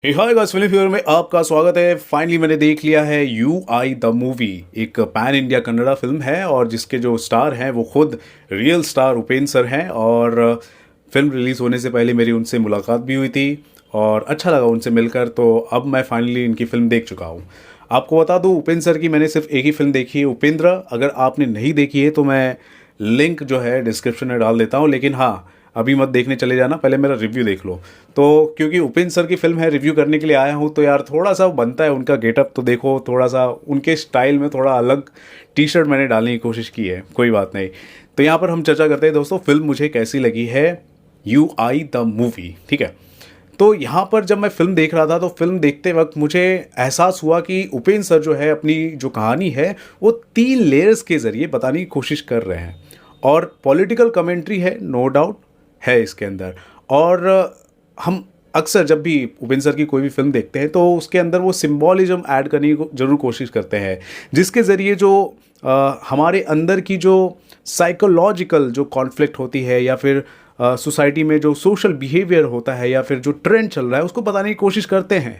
Hi guys, film फ्यूर में आपका स्वागत है। फाइनली मैंने देख लिया है यू आई द मूवी। एक पैन इंडिया कन्नड़ा फिल्म है और जिसके जो स्टार हैं वो खुद रियल स्टार उपेंद्र सर हैं। और फिल्म रिलीज होने से पहले मेरी उनसे मुलाकात भी हुई थी और अच्छा लगा उनसे मिलकर। तो अब मैं फाइनली इनकी फिल्म देख चुका हूँ। आपको बता दूँ, उपेंद्र सर की मैंने सिर्फ एक ही फिल्म देखी है, उपेंद्र। अगर आपने नहीं देखी है तो मैं लिंक जो है डिस्क्रिप्शन में डाल देता हूँ, लेकिन हाँ, अभी मत देखने चले जाना, पहले मेरा रिव्यू देख लो। तो क्योंकि उपेंद्र सर की फिल्म है, रिव्यू करने के लिए आया हूँ, तो यार थोड़ा सा बनता है। उनका गेटअप तो देखो, थोड़ा सा उनके स्टाइल में थोड़ा अलग टी शर्ट मैंने डालने की कोशिश की है, कोई बात नहीं। तो यहाँ पर हम चर्चा करते हैं दोस्तों, फिल्म मुझे कैसी लगी है यू आई द मूवी, ठीक है। तो यहाँ पर जब मैं फिल्म देख रहा था तो फिल्म देखते वक्त मुझे एहसास हुआ कि उपेंद्र सर जो है अपनी जो कहानी है वो 3 लेयर्स के ज़रिए बताने की कोशिश कर रहे हैं। और पॉलिटिकल कमेंट्री है, नो डाउट है इसके अंदर। और हम अक्सर जब भी उपेंद्र सर की कोई भी फिल्म देखते हैं तो उसके अंदर वो सिम्बॉलिज्म ऐड करने की जरूर कोशिश करते हैं, जिसके ज़रिए जो हमारे अंदर की जो साइकोलॉजिकल जो कॉन्फ्लिक्ट होती है या फिर सोसाइटी में जो सोशल बिहेवियर होता है या फिर जो ट्रेंड चल रहा है उसको बताने की कोशिश करते हैं।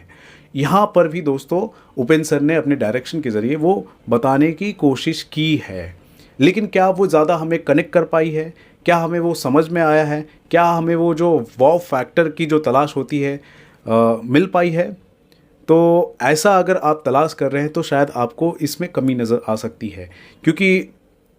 यहाँ पर भी दोस्तों उपेंद्र सर ने अपने डायरेक्शन के ज़रिए वो बताने की कोशिश की है। लेकिन क्या वो ज़्यादा हमें कनेक्ट कर पाई है? क्या हमें वो समझ में आया है? क्या हमें वो जो वॉव फैक्टर की जो तलाश होती है मिल पाई है? तो ऐसा अगर आप तलाश कर रहे हैं तो शायद आपको इसमें कमी नज़र आ सकती है, क्योंकि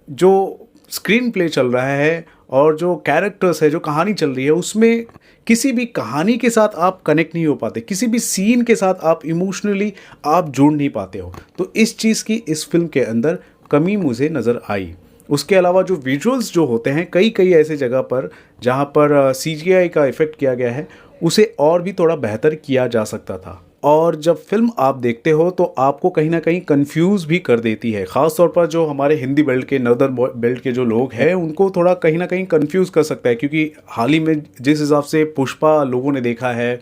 जो स्क्रीन प्ले चल रहा है और जो कैरेक्टर्स है, जो कहानी चल रही है, उसमें किसी भी कहानी के साथ आप कनेक्ट नहीं हो पाते, किसी भी सीन के साथ आप इमोशनली आप जुड़ नहीं पाते हो। तो इस चीज़ की इस फिल्म के अंदर कमी मुझे नज़र आई। उसके अलावा जो विजुअल्स जो होते हैं कई कई ऐसे जगह पर जहाँ पर सीजीआई का इफ़ेक्ट किया गया है, उसे और भी थोड़ा बेहतर किया जा सकता था। और जब फिल्म आप देखते हो तो आपको कहीं ना कहीं कंफ्यूज भी कर देती है, ख़ास तौर पर जो हमारे हिंदी बेल्ट के, नॉर्दर्न बेल्ट के जो लोग हैं उनको थोड़ा कहीं ना कहीं कंफ्यूज कर सकता है। क्योंकि हाल ही में जिस हिसाब से पुष्पा लोगों ने देखा है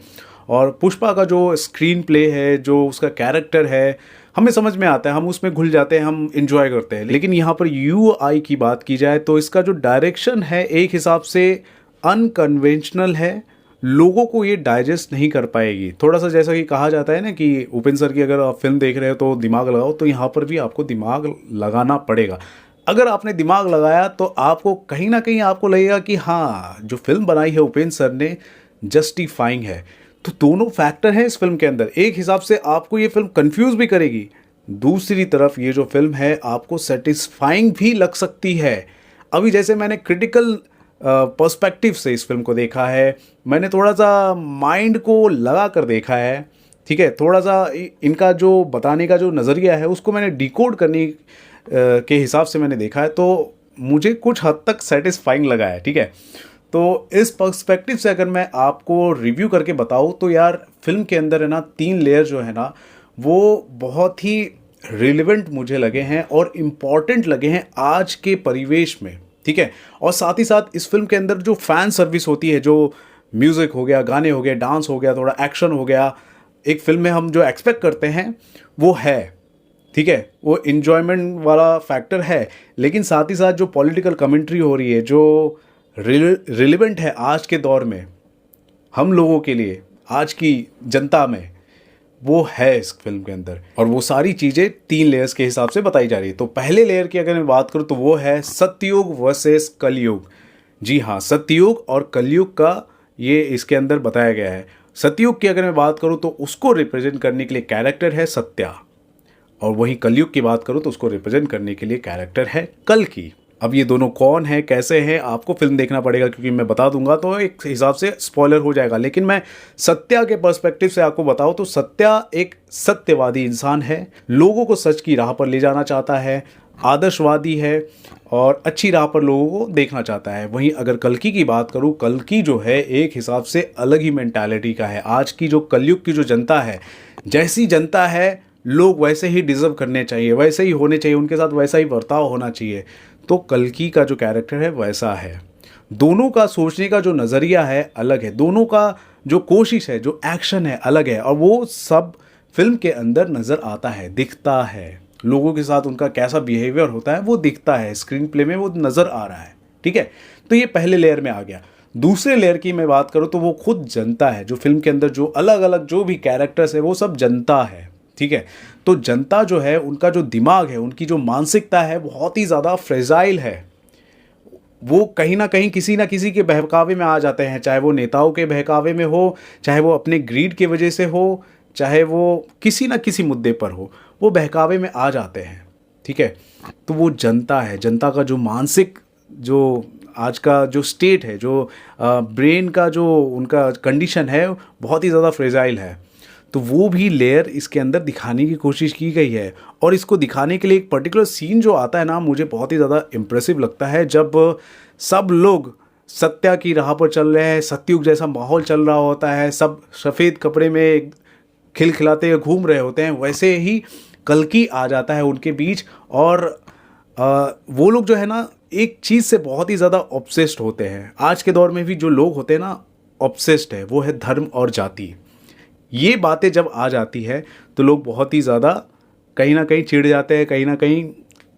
और पुष्पा का जो स्क्रीन प्ले है, जो उसका कैरेक्टर है, हमें समझ में आता है, हम उसमें घुल जाते हैं, हम इंजॉय करते हैं। लेकिन यहाँ पर यू आई की बात की जाए तो इसका जो डायरेक्शन है एक हिसाब से अनकन्वेंशनल है, लोगों को ये डाइजेस्ट नहीं कर पाएगी। थोड़ा सा जैसा कि कहा जाता है ना कि उपेंद्र सर की अगर आप फिल्म देख रहे हो तो दिमाग लगाओ, तो यहाँ पर भी आपको दिमाग लगाना पड़ेगा। अगर आपने दिमाग लगाया तो आपको कहीं ना कहीं आपको लगेगा कि हाँ, जो फिल्म बनाई है उपेंद्र सर ने जस्टिफाइंग है। तो दोनों फैक्टर हैं इस फिल्म के अंदर। एक हिसाब से आपको ये फिल्म कंफ्यूज भी करेगी, दूसरी तरफ ये जो फिल्म है आपको सेटिस्फाइंग भी लग सकती है। अभी जैसे मैंने क्रिटिकल पर्सपेक्टिव से इस फिल्म को देखा है, मैंने थोड़ा सा माइंड को लगा कर देखा है, ठीक है, थोड़ा सा इनका जो बताने का जो नज़रिया है उसको मैंने डिकोड करने के हिसाब से मैंने देखा है, तो मुझे कुछ हद तक सेटिस्फाइंग लगा है, ठीक है। तो इस पर्सपेक्टिव से अगर मैं आपको रिव्यू करके बताऊँ तो यार फिल्म के अंदर है ना 3 लेयर जो है ना वो बहुत ही रिलेवेंट मुझे लगे हैं और इम्पॉर्टेंट लगे हैं आज के परिवेश में, ठीक है। और साथ ही साथ इस फिल्म के अंदर जो फैन सर्विस होती है, जो म्यूज़िक हो गया, गाने हो गए, डांस हो गया, थोड़ा एक्शन हो गया, एक फिल्म में हम जो एक्सपेक्ट करते हैं वो है, ठीक है, वो इन्जॉयमेंट वाला फैक्टर है। लेकिन साथ ही साथ जो पॉलिटिकल कमेंट्री हो रही है, जो रिलेवेंट है आज के दौर में हम लोगों के लिए, आज की जनता में, वो है इस फिल्म के अंदर। और वो सारी चीज़ें 3 लेयर्स के हिसाब से बताई जा रही है। तो पहले लेयर की अगर मैं बात करूँ तो वो है सत्ययुग वर्सेस कलयुग। जी हाँ, सत्ययुग और कलयुग का ये इसके अंदर बताया गया है। सत्ययुग की अगर मैं बात करूँ तो उसको रिप्रेजेंट करने के लिए कैरेक्टर है सत्या, और वहीं कलयुग की बात करूँ तो उसको रिप्रेजेंट करने के लिए कैरेक्टर है कल्कि। अब ये दोनों कौन है, कैसे हैं, आपको फिल्म देखना पड़ेगा, क्योंकि मैं बता दूंगा तो एक हिसाब से स्पॉइलर हो जाएगा। लेकिन मैं सत्या के पर्सपेक्टिव से आपको बताऊं तो सत्या एक सत्यवादी इंसान है, लोगों को सच की राह पर ले जाना चाहता है, आदर्शवादी है और अच्छी राह पर लोगों को देखना चाहता है। वहीं अगर कल्कि की बात करूं, कल्कि जो है एक हिसाब से अलग ही मेंटालिटी का है। आज की जो कलयुग की जो जनता है, जैसी जनता है लोग वैसे ही डिज़र्व करने चाहिए, वैसे ही होने चाहिए, उनके साथ वैसा ही बर्ताव होना चाहिए। तो कल्कि का जो कैरेक्टर है वैसा है। दोनों का सोचने का जो नज़रिया है अलग है, दोनों का जो कोशिश है, जो एक्शन है अलग है, और वो सब फिल्म के अंदर नज़र आता है, दिखता है। लोगों के साथ उनका कैसा बिहेवियर होता है वो दिखता है, स्क्रीन प्ले में वो नज़र आ रहा है, ठीक है। तो ये पहले लेयर में आ गया। दूसरे लेयर की मैं बात करूँ तो वो खुद जनता है। जो फिल्म के अंदर जो अलग अलग जो भी कैरेक्टर्स है वो सब जनता है, ठीक है। तो जनता जो है, उनका जो दिमाग है, उनकी जो मानसिकता है, बहुत ही ज़्यादा फ्रेजाइल है। वो कहीं ना किसी के बहकावे में आ जाते हैं, चाहे वो नेताओं के बहकावे में हो, चाहे वो अपने ग्रीड की वजह से हो, चाहे वो किसी ना किसी मुद्दे पर हो, वो बहकावे में आ जाते हैं, ठीक है। तो वो जनता है, जनता का जो मानसिक, जो आज का जो स्टेट है, जो ब्रेन का जो उनका कंडीशन है, बहुत ही ज़्यादा फ्रेजाइल है। तो वो भी लेयर इसके अंदर दिखाने की कोशिश की गई है। और इसको दिखाने के लिए एक पर्टिकुलर सीन जो आता है ना, मुझे बहुत ही ज़्यादा इम्प्रेसिव लगता है, जब सब लोग सत्या की राह पर चल रहे हैं, सत्युग जैसा माहौल चल रहा होता है, सब सफ़ेद कपड़े में खिलखिलाते हुए घूम रहे होते हैं, वैसे ही कल्कि आ जाता है उनके बीच। और वो लोग जो है ना, एक चीज़ से बहुत ही ज़्यादा ऑब्सेस्ड होते हैं। आज के दौर में भी जो लोग होते हैं ना, ऑब्सेस्ड है, वो है धर्म और जाति। ये बातें जब आ जाती है तो लोग बहुत ही ज़्यादा कहीं ना कहीं चिढ़ जाते हैं, कहीं ना कहीं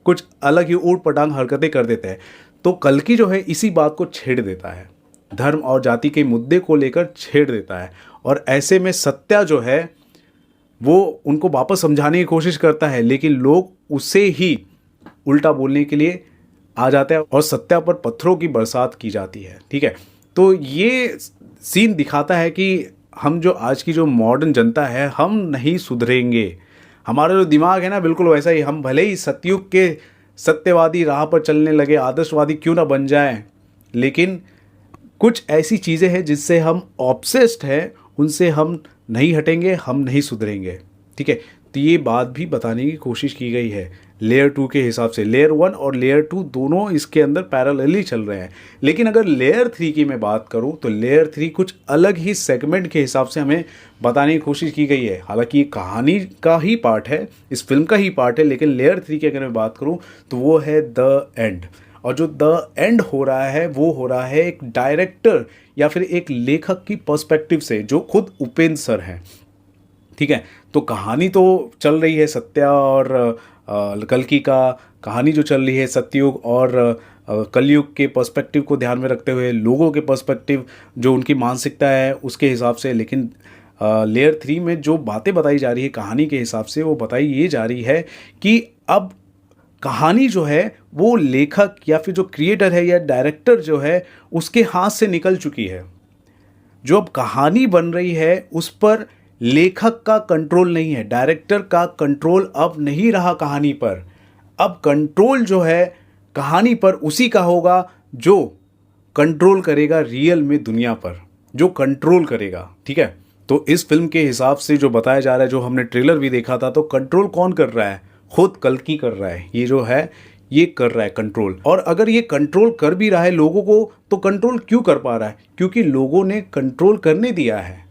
कुछ अलग ही ऊट पटांग हरकतें कर देते हैं। तो कल्कि जो है इसी बात को छेड़ देता है, धर्म और जाति के मुद्दे को लेकर छेड़ देता है। और ऐसे में सत्या जो है वो उनको वापस समझाने की कोशिश करता है, लेकिन लोग उसे ही उल्टा बोलने के लिए आ जाते हैं और सत्या पर पत्थरों की बरसात की जाती है, ठीक है। तो ये सीन दिखाता है कि हम जो आज की जो मॉडर्न जनता है, हम नहीं सुधरेंगे। हमारा जो दिमाग है ना, बिल्कुल वैसा ही, हम भले ही सतयुग के सत्यवादी राह पर चलने लगे, आदर्शवादी क्यों ना बन जाएं, लेकिन कुछ ऐसी चीज़ें हैं जिससे हम ऑब्सेस्ड हैं, उनसे हम नहीं हटेंगे, हम नहीं सुधरेंगे, ठीक है। तो ये बात भी बताने की कोशिश की गई है लेयर 2 के हिसाब से। लेयर 1 और लेयर 2 दोनों इसके अंदर पैरेलली चल रहे हैं। लेकिन अगर लेयर 3 की मैं बात करूं तो लेयर 3 कुछ अलग ही सेगमेंट के हिसाब से हमें बताने की कोशिश की गई है। हालांकि ये कहानी का ही पार्ट है, इस फिल्म का ही पार्ट है, लेकिन लेयर 3 की अगर मैं बात करूं तो वो है द एंड। और जो द एंड हो रहा है वो हो रहा है एक डायरेक्टर या फिर एक लेखक की पर्सपेक्टिव से, जो खुद उपेंद्र सर हैं, ठीक है। तो कहानी तो चल रही है सत्या और कल्कि का, कहानी जो चल रही है सतयुग और कलयुग के पर्सपेक्टिव को ध्यान में रखते हुए, लोगों के पर्सपेक्टिव जो उनकी मानसिकता है उसके हिसाब से। लेकिन लेयर 3 में जो बातें बताई जा रही है कहानी के हिसाब से, वो बताई ये जा रही है कि अब कहानी जो है वो लेखक या फिर जो क्रिएटर है या डायरेक्टर जो है उसके हाथ से निकल चुकी है। जो अब कहानी बन रही है उस पर लेखक का कंट्रोल नहीं है, डायरेक्टर का कंट्रोल अब नहीं रहा कहानी पर। अब कंट्रोल जो है कहानी पर उसी का होगा जो कंट्रोल करेगा रियल में दुनिया पर, जो कंट्रोल करेगा, ठीक है। तो इस फिल्म के हिसाब से जो बताया जा रहा है, जो हमने ट्रेलर भी देखा था, तो कंट्रोल कौन कर रहा है? खुद कल्कि कर रहा है। ये जो है ये कर रहा है कंट्रोल। और अगर ये कंट्रोल कर भी रहा है लोगों को, तो कंट्रोल क्यों कर पा रहा है? क्योंकि लोगों ने कंट्रोल करने दिया है,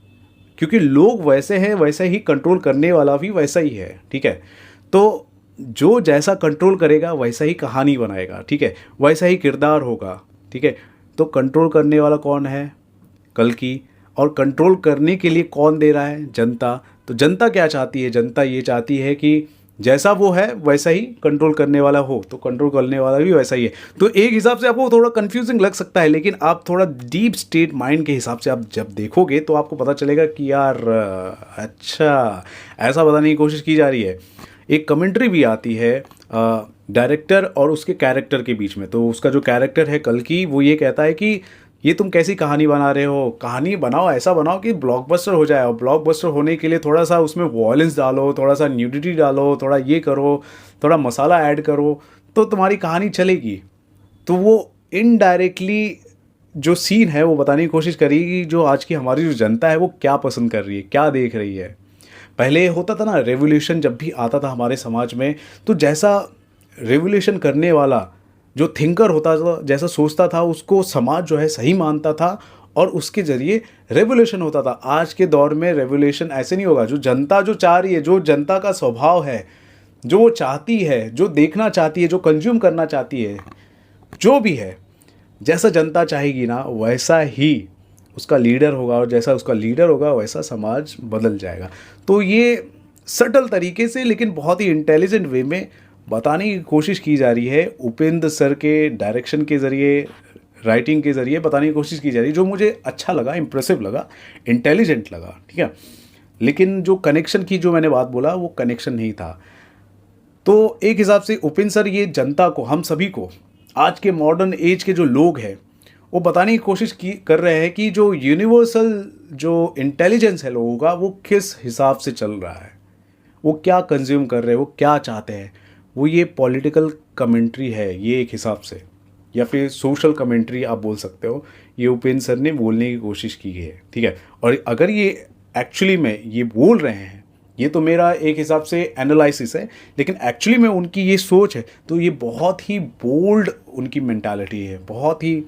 क्योंकि लोग वैसे हैं, वैसे ही कंट्रोल करने वाला भी वैसा ही है, ठीक है। तो जो जैसा कंट्रोल करेगा वैसा ही कहानी बनाएगा, ठीक है, वैसा ही किरदार होगा, ठीक है। तो कंट्रोल करने वाला कौन है? कल्कि। और कंट्रोल करने के लिए कौन दे रहा है? जनता। तो जनता क्या चाहती है? जनता ये चाहती है कि जैसा वो है वैसा ही कंट्रोल करने वाला हो, तो कंट्रोल करने वाला भी वैसा ही है। तो एक हिसाब से आपको थोड़ा कंफ्यूजिंग लग सकता है, लेकिन आप थोड़ा डीप स्टेट माइंड के हिसाब से आप जब देखोगे तो आपको पता चलेगा कि यार अच्छा, ऐसा बताने की कोशिश की जा रही है। एक कमेंट्री भी आती है डायरेक्टर और उसके कैरेक्टर के बीच में। तो उसका जो कैरेक्टर है कल्कि, वो ये कहता है कि ये तुम कैसी कहानी बना रहे हो? कहानी बनाओ, ऐसा बनाओ कि ब्लॉकबस्टर हो जाए। और ब्लॉकबस्टर होने के लिए थोड़ा सा उसमें वॉयलेंस डालो, थोड़ा सा न्यूडिटी डालो, थोड़ा ये करो, थोड़ा मसाला ऐड करो, तो तुम्हारी कहानी चलेगी। तो वो इनडायरेक्टली जो सीन है वो बताने की कोशिश करेगी जो आज की हमारी जो जनता है वो क्या पसंद कर रही है, क्या देख रही है। पहले होता था ना, रेवोल्यूशन जब भी आता था हमारे समाज में, तो जैसा रेवोल्यूशन करने वाला जो थिंकर होता था, जैसा सोचता था, उसको समाज जो है सही मानता था और उसके ज़रिए रेवोल्यूशन होता था। आज के दौर में रेवोल्यूशन ऐसे नहीं होगा। जो जनता जो चाह रही है, जो जनता का स्वभाव है, जो वो चाहती है, जो देखना चाहती है, जो कंज्यूम करना चाहती है, जो भी है, जैसा जनता चाहेगी ना वैसा ही उसका लीडर होगा, और जैसा उसका लीडर होगा वैसा समाज बदल जाएगा। तो ये सटल तरीके से लेकिन बहुत ही इंटेलिजेंट वे में बताने की कोशिश की जा रही है उपेंद्र सर के डायरेक्शन के ज़रिए, राइटिंग के ज़रिए बताने की कोशिश की जा रही है, जो मुझे अच्छा लगा, इम्प्रेसिव लगा, इंटेलिजेंट लगा, ठीक है। लेकिन जो कनेक्शन की जो मैंने बात बोला वो कनेक्शन नहीं था। तो एक हिसाब से उपेंद्र सर ये जनता को, हम सभी को, आज के मॉडर्न एज के जो लोग हैं वो बताने की कोशिश की कर रहे हैं कि जो यूनिवर्सल जो इंटेलिजेंस है लोगों का वो किस हिसाब से चल रहा है, वो क्या कंज्यूम कर रहे हैं, वो क्या चाहते हैं। वो ये पॉलिटिकल कमेंट्री है ये एक हिसाब से, या फिर सोशल कमेंट्री आप बोल सकते हो, ये उपेंद्र सर ने बोलने की कोशिश की है, ठीक है। और अगर ये एक्चुअली में ये बोल रहे हैं, ये तो मेरा एक हिसाब से एनालिसिस है, लेकिन एक्चुअली में उनकी ये सोच है तो ये बहुत ही बोल्ड उनकी मेंटालिटी है, बहुत ही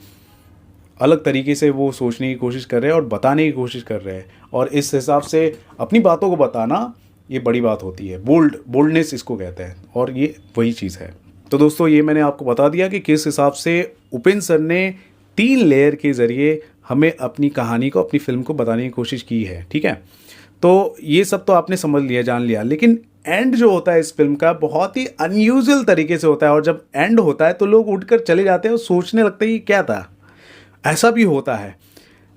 अलग तरीके से वो सोचने की कोशिश कर रहे हैं और बताने की कोशिश कर रहे हैं। और इस हिसाब से अपनी बातों को बताना ये बड़ी बात होती है, बोल्डनेस इसको कहते हैं, और ये वही चीज़ है। तो दोस्तों ये मैंने आपको बता दिया कि किस हिसाब से उपेंद्र सर ने 3 लेयर के ज़रिए हमें अपनी कहानी को, अपनी फिल्म को बताने की कोशिश की है, ठीक है। तो ये सब तो आपने समझ लिया, जान लिया, लेकिन एंड जो होता है इस फिल्म का बहुत ही अनयूजुअल तरीके से होता है। और जब एंड होता है तो लोग उठकर चले जाते हैं और सोचने लगते हैं कि क्या था, ऐसा भी होता है।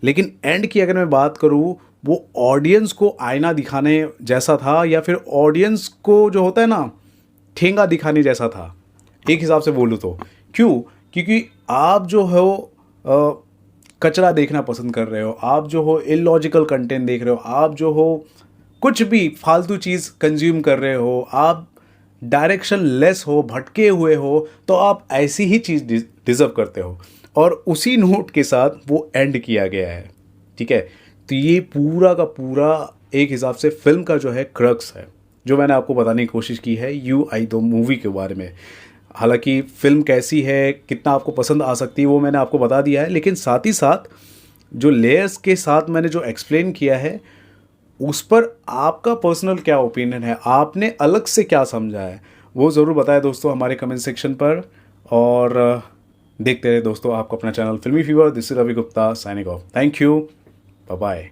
लेकिन एंड की अगर मैं बात करूँ, वो ऑडियंस को आईना दिखाने जैसा था, या फिर ऑडियंस को जो होता है ना ठेंगा दिखाने जैसा था, एक हिसाब से बोलूँ तो। क्यों? क्योंकि आप जो हो कचरा देखना पसंद कर रहे हो, आप जो हो इलॉजिकल कंटेंट देख रहे हो, आप जो हो कुछ भी फालतू चीज़ कंज्यूम कर रहे हो, आप डायरेक्शन लेस हो, भटके हुए हो, तो आप ऐसी ही चीज़ डिज़र्व करते हो। और उसी नोट के साथ वो एंड किया गया है, ठीक है। तो ये पूरा का पूरा एक हिसाब से फिल्म का जो है क्रक्स है, जो मैंने आपको बताने की कोशिश की है यू आई द मूवी के बारे में। हालांकि फिल्म कैसी है, कितना आपको पसंद आ सकती है, वो मैंने आपको बता दिया है, लेकिन साथ ही साथ जो लेयर्स के साथ मैंने जो एक्सप्लेन किया है उस पर आपका पर्सनल क्या ओपिनियन है, आपने अलग से क्या समझा है, वो ज़रूर बताएं दोस्तों हमारे कमेंट सेक्शन पर। और देखते रहे दोस्तों आपको अपना channel filmy fever. This is Ravi Gupta signing off. Thank you, bye bye.